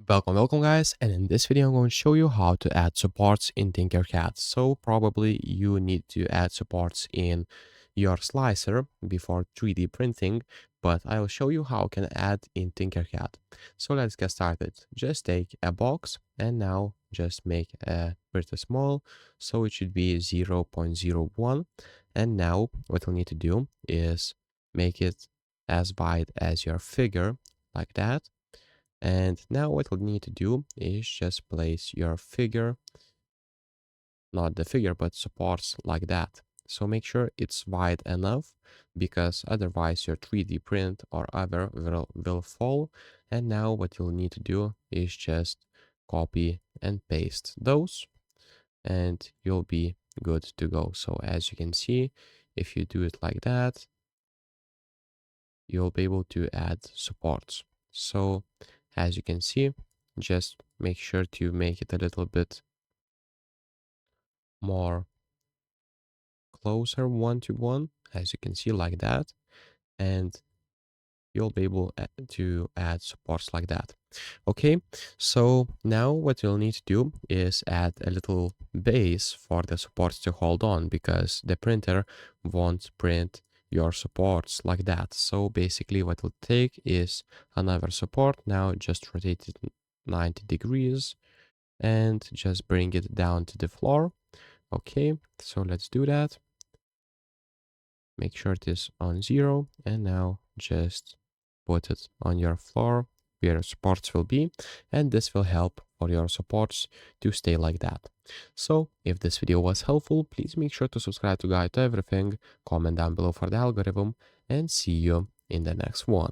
Welcome guys, and in this video I'm going to show you how to add supports in TinkerCAD. So probably you need to add supports in your slicer before 3D printing, but I'll show you how you can add in TinkerCAD. So let's get started. Just take a box and now just make a pretty small, so it should be 0.01. And now what we'll need to do is make it as wide as your figure, like that. And now what we'll need to do is just place your figure, not the figure, but supports like that. So make sure it's wide enough because otherwise your 3D print or other will fall. And now what you'll need to do is just copy and paste those and you'll be good to go. So as you can see, if you do it like that, you'll be able to add supports. So as you can see, just make sure to make it a little bit more closer one to one, as you can see like that, and you'll be able to add supports like that. Okay, so now what you'll need to do is add a little base for the supports to hold on because the printer won't print your supports like that. So basically what we'll take is another support. Now just rotate it 90 degrees and just bring it down to the floor. Okay, so let's do that. Make sure it is on 0 and now just put it on your floor where supports will be, and this will help for your supports to stay like that. So if this video was helpful, please make sure to subscribe to Guide to Everything, comment down below for the algorithm, and see you in the next one.